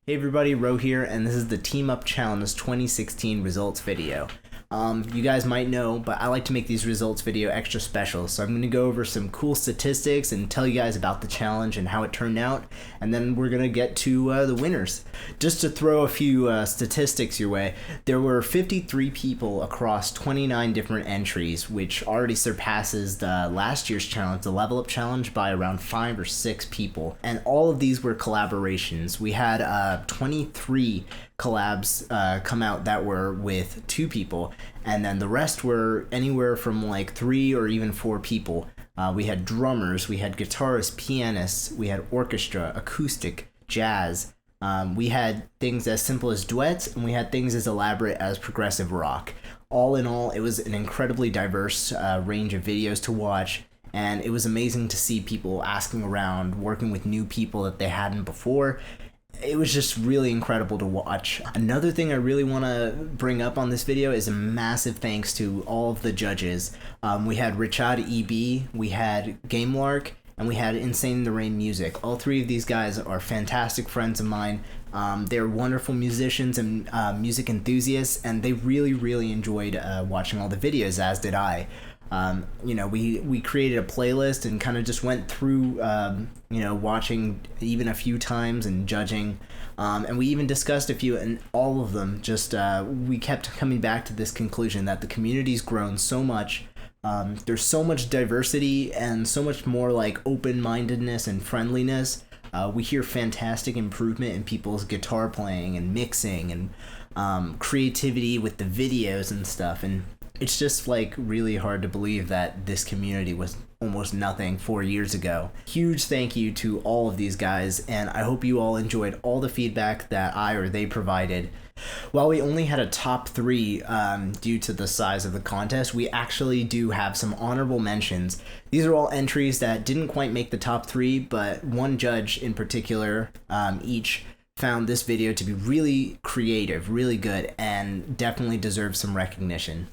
Hey everybody, Ro here, and this is the Team Up Challenge 2016 results video. You guys might know, but I like to make these results video extra special, so I'm going to go over some cool statistics and tell you guys about the challenge and how it turned out, and then we're going to get to the winners. Just to throw a few statistics your way, there were 53 people across 29 different entries, which already surpasses the last year's challenge, the Level Up Challenge, by around 5 or 6 people, and all of these were collaborations. We had 23 collabs come out that were with 2 people, and then the rest were anywhere from like 3 or even 4 people. We had drummers, we had guitarists, pianists, we had orchestra, acoustic, jazz. We had things as simple as duets, and we had things as elaborate as progressive rock. All in all, it was an incredibly diverse range of videos to watch, and it was amazing to see people asking around, working with new people that they hadn't before. It was just really incredible to watch. Another thing I really want to bring up on this video is a massive thanks to all of the judges. We had RichaadEB, we had GameLark, and we had Insaneintherainmusic. All 3 of these guys are fantastic friends of mine. They're wonderful musicians and music enthusiasts, and they really enjoyed watching all the videos, as did I. We created a playlist and kind of just went through, watching even a few times and judging, and we even discussed a few, and all of them just, we kept coming back to this conclusion that the community's grown so much. There's so much diversity and so much more like open-mindedness and friendliness. We hear fantastic improvement in people's guitar playing and mixing and creativity with the videos and stuff, and it's just like really hard to believe that this community was almost nothing 4 years ago. Huge thank you to all of these guys, and I hope you all enjoyed all the feedback that I or they provided. While we only had a top 3 due to the size of the contest, we actually do have some honorable mentions. These are all entries that didn't quite make the top 3, but one judge in particular each found this video to be really creative, really good, and definitely deserves some recognition.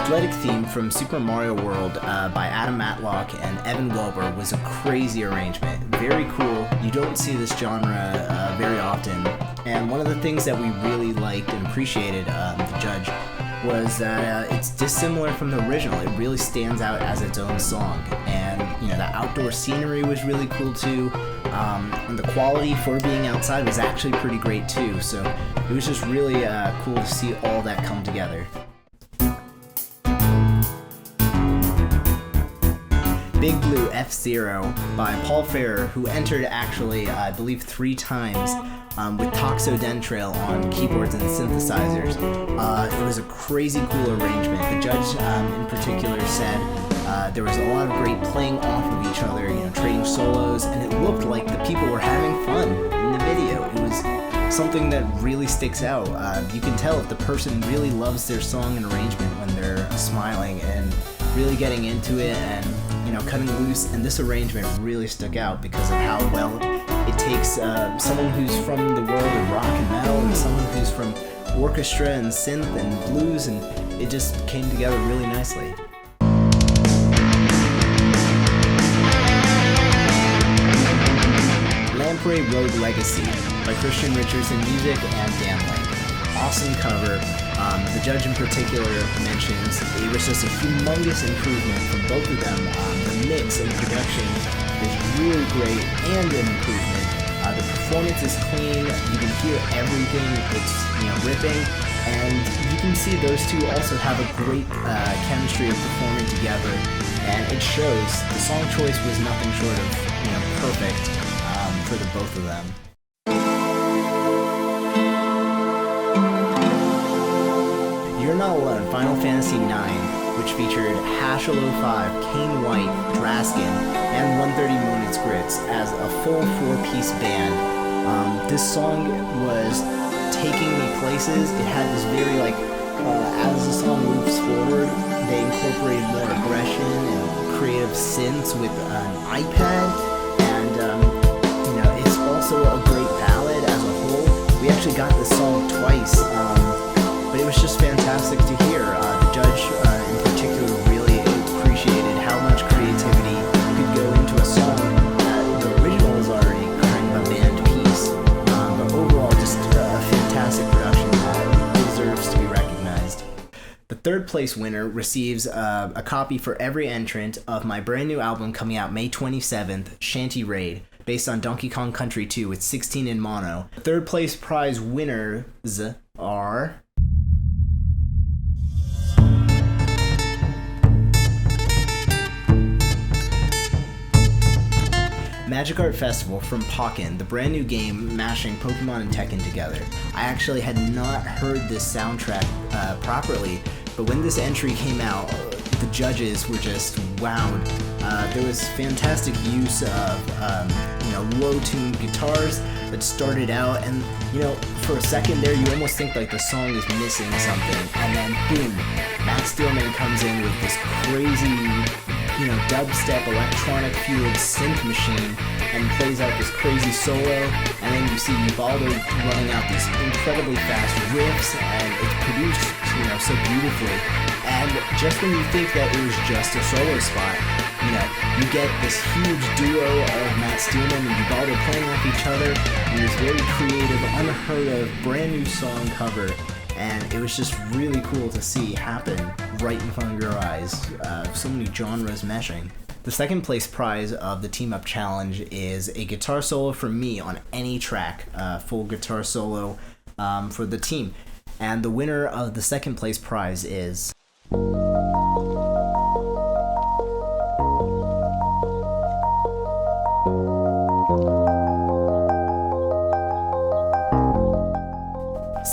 Athletic Theme from Super Mario World by Adam Matlock and Evan Wilbur was a crazy arrangement. Very cool. You don't see this genre very often. And one of the things that we really liked and appreciated, the judge, was that it's dissimilar from the original. It really stands out as its own song. And, the outdoor scenery was really cool too. And the quality for being outside was actually pretty great too. So it was just really cool to see all that come together. Big Blue F-Zero by Paul Ferrer, who entered actually, I believe, 3 times with Toxodentrail on keyboards and synthesizers. It was a crazy cool arrangement. The judge in particular said there was a lot of great playing off of each other, trading solos, and it looked like the people were having fun in the video. It was something that really sticks out. You can tell if the person really loves their song and arrangement when they're smiling and really getting into it and cutting loose, and this arrangement really stuck out because of how well it takes someone who's from the world of rock and metal and someone who's from orchestra and synth and blues, and it just came together really nicely. Lamprey Road Legacy by Christian Richardson Music and Dan Lang. Awesome cover. The judge in particular mentions it was just a humongous improvement from both of them. The mix and production is really great and an improvement. The performance is clean. You can hear everything. It's ripping, and you can see those 2 also have a great chemistry of performing together, and it shows. The song choice was nothing short of perfect for the both of them. You're Not Alone, Final Fantasy IX, which featured Hashalo5, Kane White, Draskin, and 130 Monit's Grits as a full 4-piece band. This song was taking me places. It had this very, as the song moves forward, they incorporated more aggression and creative synths with an iPad, and, it's also a great ballad as a whole. We actually got this song twice, but it was just fantastic to hear. The judge in particular really appreciated how much creativity could go into a song. third place winner receives a copy for every entrant of my brand new album coming out May 27th, Shanty Raid, based on Donkey Kong Country 2 with 16 in mono. Third place prize winners are... Magic Art Festival from Pokken, the brand new game mashing Pokemon and Tekken together. I actually had not heard this soundtrack properly, but when this entry came out, the judges were just wowed. There was fantastic use of low-tuned guitars that started out, and for a second there you almost think like the song is missing something, and then boom, Matt Steelman comes in with this crazy dubstep, electronic-fueled synth machine and plays out this crazy solo, and then you see Ubaldo running out these incredibly fast riffs, and it's produced, so beautifully. And just when you think that it was just a solo spot, you get this huge duo of Matt Steelman and Ubaldo playing off each other in this very creative, unheard of, brand new song cover. And it was just really cool to see happen right in front of your eyes. So many genres meshing. The second place prize of the Team Up Challenge is a guitar solo from me on any track, full guitar solo for the team. And the winner of the second place prize is...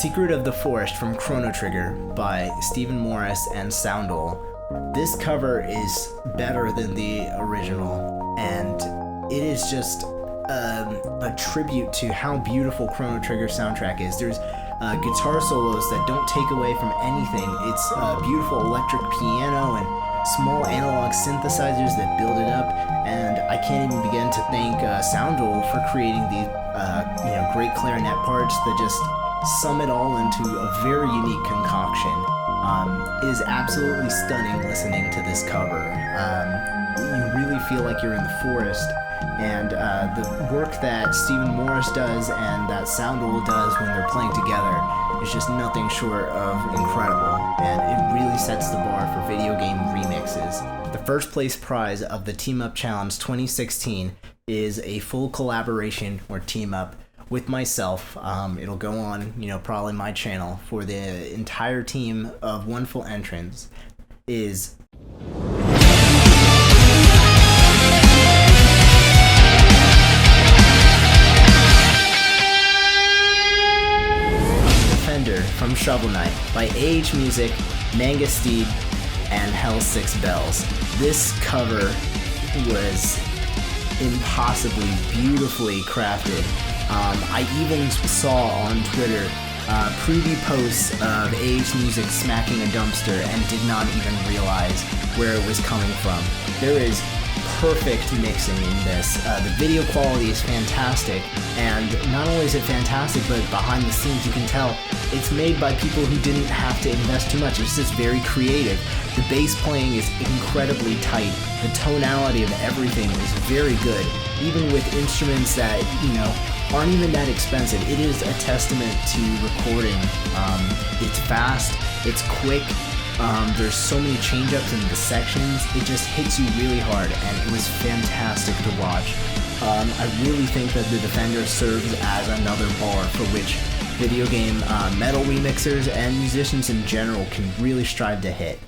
Secret of the Forest from Chrono Trigger by Stephen Morris and Soundole. This cover is better than the original, and it is just a tribute to how beautiful Chrono Trigger soundtrack is. There's guitar solos that don't take away from anything. It's a beautiful electric piano and small analog synthesizers that build it up, and I can't even begin to thank Soundole for creating these great clarinet parts that just sum it all into a very unique concoction. It is absolutely stunning listening to this cover. You really feel like you're in the forest, and the work that Stephen Morris does and that Soundole does when they're playing together is just nothing short of incredible, and it really sets the bar for video game remixes. The first place prize of the Team Up Challenge 2016 is a full collaboration or team up with myself. It'll go on, probably my channel for the entire team of one full entrants is Defender from Shovel Knight by Music, Manga Steed, and Hell 6 Bells. This cover was impossibly beautifully crafted. I even saw on Twitter preview posts of Music smacking a dumpster and did not even realize where it was coming from. There is perfect mixing in this. The video quality is fantastic, and not only is it fantastic, but behind the scenes you can tell it's made by people who didn't have to invest too much. It's just very creative. The bass playing is incredibly tight. The tonality of everything is very good, even with instruments that, aren't even that expensive. It is a testament to recording. It's fast, it's quick, there's so many change-ups in the sections, it just hits you really hard, and it was fantastic to watch. I really think that the Defender serves as another bar for which video game metal remixers and musicians in general can really strive to hit.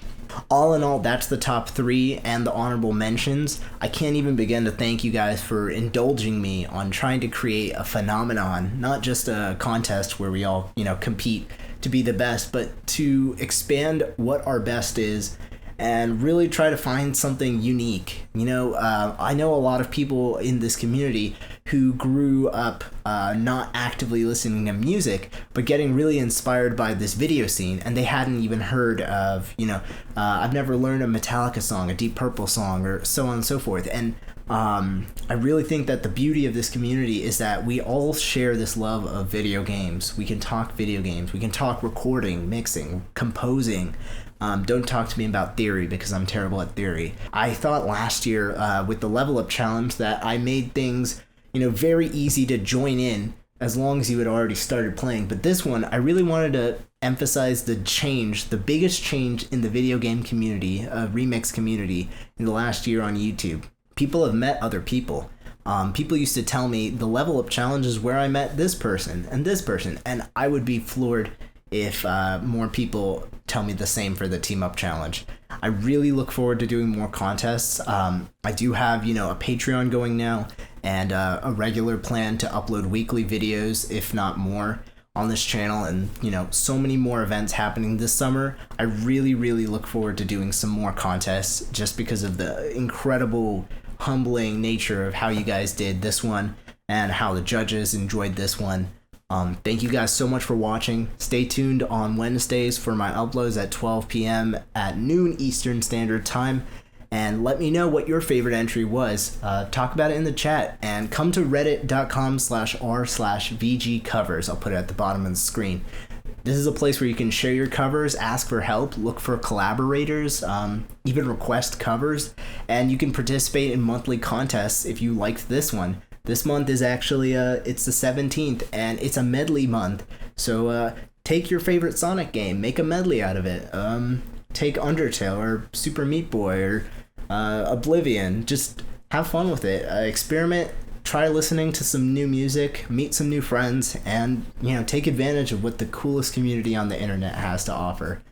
All in all, that's the top 3 and the honorable mentions. I can't even begin to thank you guys for indulging me on trying to create a phenomenon, not just a contest where we all, compete to be the best, but to expand what our best is and really try to find something unique. I know a lot of people in this community who grew up not actively listening to music, but getting really inspired by this video scene, and they hadn't even heard of, I've never learned a Metallica song, a Deep Purple song, or so on and so forth. And I really think that the beauty of this community is that we all share this love of video games. We can talk video games, we can talk recording, mixing, composing. Don't talk to me about theory, because I'm terrible at theory. I thought last year with the Level Up Challenge that I made things, very easy to join in as long as you had already started playing. But this one, I really wanted to emphasize the change, the biggest change in the video game community, remix community in the last year on YouTube. People have met other people. People used to tell me the level up challenge is where I met this person, and I would be floored if more people tell me the same for the team up challenge. I really look forward to doing more contests. I do have, a Patreon going now, and a regular plan to upload weekly videos, if not more, on this channel, and so many more events happening this summer. I really look forward to doing some more contests, just because of the incredible, humbling nature of how you guys did this one and how the judges enjoyed this one. Thank you guys so much for watching. Stay tuned on Wednesdays for my uploads at 12 p.m. at noon Eastern Standard Time. And let me know what your favorite entry was. Talk about it in the chat. And come to reddit.com/r/VGcovers. I'll put it at the bottom of the screen. This is a place where you can share your covers, ask for help, look for collaborators, even request covers. And you can participate in monthly contests if you liked this one. This month is actually, it's the 17th, and it's a medley month. So take your favorite Sonic game, make a medley out of it. Take Undertale or Super Meat Boy or Oblivion. Just have fun with it. Experiment, try listening to some new music, meet some new friends, and take advantage of what the coolest community on the internet has to offer.